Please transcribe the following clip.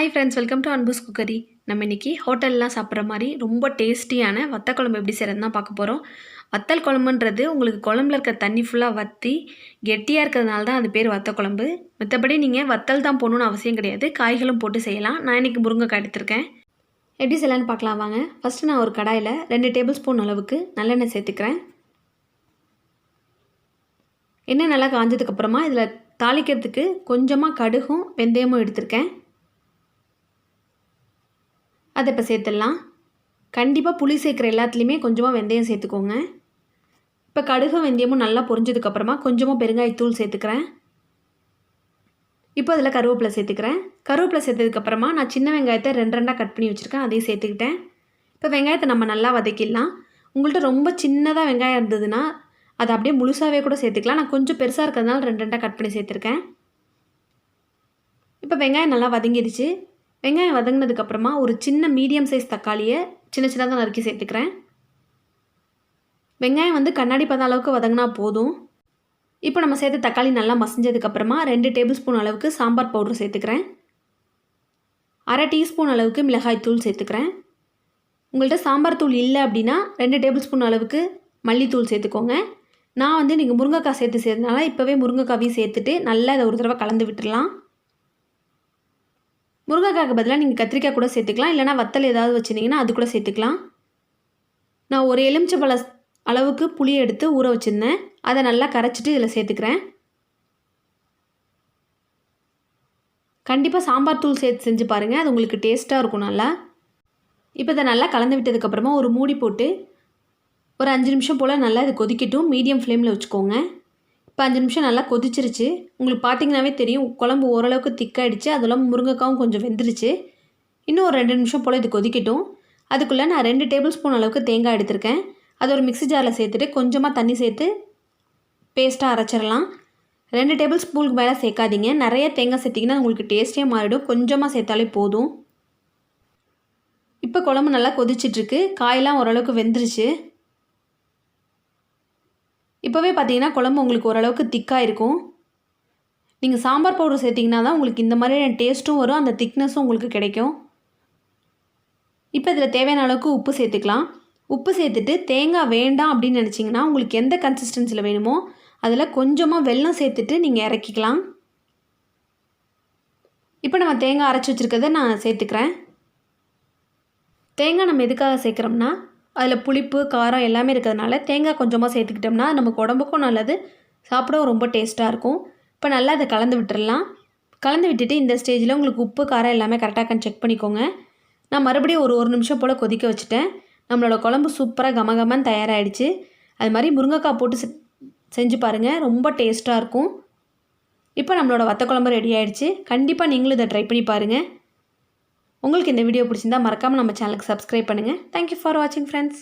Hi friends, welcome to Anbu's cookery. நம்ம இன்றைக்கி ஹோட்டல்லாம் சாப்பிட்ற மாதிரி ரொம்ப டேஸ்டியான வத்த குழம்பு எப்படி செய்கிறதுன்னு தான் பார்க்க போகிறோம். வத்தல் குழம்புன்றது உங்களுக்கு குழம்புல இருக்க தண்ணி ஃபுல்லாக வற்றி கெட்டியாக இருக்கிறதுனால தான் அது பேர் வத்த குழம்பு. மற்றபடி நீங்கள் வத்தல் தான் போடணுன்னு அவசியம் கிடையாது, காய்களும் போட்டு செய்யலாம். நான் இன்றைக்கி முருங்கைக்காய் எடுத்திருக்கேன். எப்படி செய்யலான்னு பார்க்கலாம் வாங்க. ஃபஸ்ட்டு நான் ஒரு கடாயில் 2 டேபிள் ஸ்பூன் அளவுக்கு நல்லெண்ணெய் சேர்த்துக்கிறேன். எண்ணெய் நல்லா காஞ்சதுக்கப்புறமா இதில் தாளிக்கிறதுக்கு கொஞ்சமாக கடுகும் வெந்தயமும் எடுத்திருக்கேன். அதை இப்போ சேர்த்துடலாம். கண்டிப்பாக புளி சேர்க்குற எல்லாத்துலேயுமே கொஞ்சமாக வெந்தயம் சேர்த்துக்கோங்க. இப்போ கடுகும் வெந்தயமும் நல்லா பொரிஞ்சதுக்கப்புறமா கொஞ்சமாக பெருங்காயத்தூள் சேர்த்துக்கிறேன். இப்போ அதில் கருவேப்பிலை சேர்த்துக்கிறேன். கருவேப்பிலை சேர்த்ததுக்கப்புறமா நான் சின்ன வெங்காயத்தை 2 கட் பண்ணி வச்சுருக்கேன், அதையும் சேர்த்துக்கிட்டேன். இப்போ வெங்காயத்தை நம்ம நல்லா வதக்கிடலாம். உங்கள்கிட்ட ரொம்ப சின்னதாக வெங்காயம் இருந்ததுன்னா அதை அப்படியே முழுசாகவே கூட சேர்த்துக்கலாம். நான் கொஞ்சம் பெருசாக இருக்கிறதுனால 2 கட் பண்ணி சேர்த்துருக்கேன். இப்போ வெங்காயம் நல்லா வதங்கிடுச்சு. வெங்காயம் வதங்கினதுக்கப்புறமா ஒரு சின்ன மீடியம் சைஸ் தக்காளியை சின்ன சின்னதாக நறுக்கி சேர்த்துக்கிறேன். வெங்காயம் கண்ணாடி பத அளவுக்கு வதங்கினா போதும். இப்போ நம்ம சேர்த்து தக்காளி நல்லா மசிஞ்சதுக்கப்புறமா 2 டேபிள் ஸ்பூன் அளவுக்கு சாம்பார் பவுடர் சேர்த்துக்கிறேன். 1/2 டீஸ்பூன் அளவுக்கு மிளகாய் தூள் சேர்த்துக்கிறேன். உங்கள்கிட்ட சாம்பார் தூள் இல்லை அப்படின்னா 2 டேபிள் ஸ்பூன் அளவுக்கு மல்லித்தூள் சேர்த்துக்கோங்க. நான் நீங்கள் முருங்கைக்காய் சேர்த்ததுனால இப்போவே முருங்கைக்காவையும் சேர்த்துட்டு நல்லா இதை ஒரு தடவை கலந்து விட்டுடலாம். முருங்கைக்காய்க்கு பதிலாக நீங்கள் கத்திரிக்காய் கூட சேர்த்துக்கலாம், இல்லைனா வத்தல் ஏதாவது வச்சுருந்தீங்கன்னா அது கூட சேர்த்துக்கலாம். நான் ஒரு எலுமிச்சம்பழ அளவுக்கு புளியை எடுத்து ஊற வச்சுருந்தேன், அதை நல்லா கரைச்சிட்டு இதில் சேர்த்துக்கிறேன். கண்டிப்பாக சாம்பார் தூள் சேர்த்து செஞ்சு பாருங்கள், அது உங்களுக்கு டேஸ்ட்டாக இருக்கும் நல்லா. இப்போ இதை நல்லா கலந்து விட்டதுக்கப்புறமா ஒரு மூடி போட்டு ஒரு 5 நிமிஷம் போல் நல்லா இது கொதிக்கட்டும். மீடியம் ஃப்ளேமில் வச்சுக்கோங்க. இப்போ 5 நிமிஷம் நல்லா கொதிச்சிருச்சு. உங்களுக்கு பார்த்திங்கனாவே தெரியும், குழம்பு ஓரளவுக்கு திக்காயிடுச்சு. அதெல்லாம் முருங்கைக்காவும் கொஞ்சம் வெந்துருச்சு. இன்னும் ஒரு 2 நிமிஷம் போல் இது கொதிக்கட்டும். அதுக்குள்ளே நான் 2 டேபிள் ஸ்பூன் அளவுக்கு தேங்காய் எடுத்திருக்கேன். அதை ஒரு மிக்ஸி ஜாரில் சேர்த்துட்டு கொஞ்சமாக தண்ணி சேர்த்து பேஸ்ட்டாக அரைச்சிடலாம். 2 டேபிள் ஸ்பூனுக்கு மேலே சேர்க்காதீங்க, நிறைய தேங்காய் சேர்த்திங்கன்னா உங்களுக்கு டேஸ்ட்டே மாறிடும். கொஞ்சமாக சேர்த்தாலே போதும். இப்போ குழம்பு நல்லா கொதிச்சிட்ருக்கு. காயெல்லாம் ஓரளவுக்கு வெந்துருச்சு. இப்போவே பார்த்தீங்கன்னா குழம்பு உங்களுக்கு ஓரளவுக்கு திக்காக இருக்கும். நீங்கள் சாம்பார் பவுடர் சேர்த்திங்கன்னா தான் உங்களுக்கு இந்த மாதிரியான டேஸ்ட்டும் வரும், அந்த திக்னஸும் உங்களுக்கு கிடைக்கும். இப்போ இதில் தேவையான அளவுக்கு உப்பு சேர்த்துக்கலாம். உப்பு சேர்த்துட்டு தேங்காய் வேண்டாம் அப்படின்னு நினச்சிங்கன்னா உங்களுக்கு எந்த கன்சிஸ்டன்சியில் வேணுமோ அதில் கொஞ்சமாக வெல்லம் சேர்த்துட்டு நீங்கள் இறக்கிக்கலாம். இப்போ நம்ம தேங்காய் அரைச்சி வச்சுருக்கிறத நான் சேர்த்துக்கிறேன். தேங்காய் நம்ம எதுக்காக சேர்க்குறோம்னா அதில் புளிப்பு காரம் எல்லாமே இருக்கிறதுனால தேங்காய் கொஞ்சமாக சேர்த்துக்கிட்டோம்னா நமக்கு உடம்புக்கும் நல்லது, சாப்பிடவும் ரொம்ப டேஸ்ட்டாக இருக்கும். இப்போ நல்லா அதை கலந்து விட்டுடலாம். கலந்து விட்டுட்டு இந்த ஸ்டேஜில் உங்களுக்கு உப்பு காரம் எல்லாமே கரெக்டாக செக் பண்ணிக்கோங்க. நான் மறுபடியும் ஒரு நிமிஷம் போல் கொதிக்க வச்சுட்டேன். நம்மளோட குழம்பு சூப்பராக கமகமன்னு தயாராகிடுச்சு. அது மாதிரி முருங்கைக்காய் போட்டு செஞ்சு பாருங்கள், ரொம்ப டேஸ்ட்டாக இருக்கும். இப்போ நம்மளோட வத்த குழம்பு ரெடி ஆகிடுச்சு. கண்டிப்பாக நீங்களும் இதை ட்ரை பண்ணி பாருங்கள். உங்களுக்கு இந்த வீடியோ பிடிச்சிருந்தால் மறக்காமல் நம்ம சேனலுக்கு சப்ஸ்கிரைப் பண்ணுங்கள். தேங்க்யூ ஃபார் வாட்சிங் ஃப்ரெண்ட்ஸ்.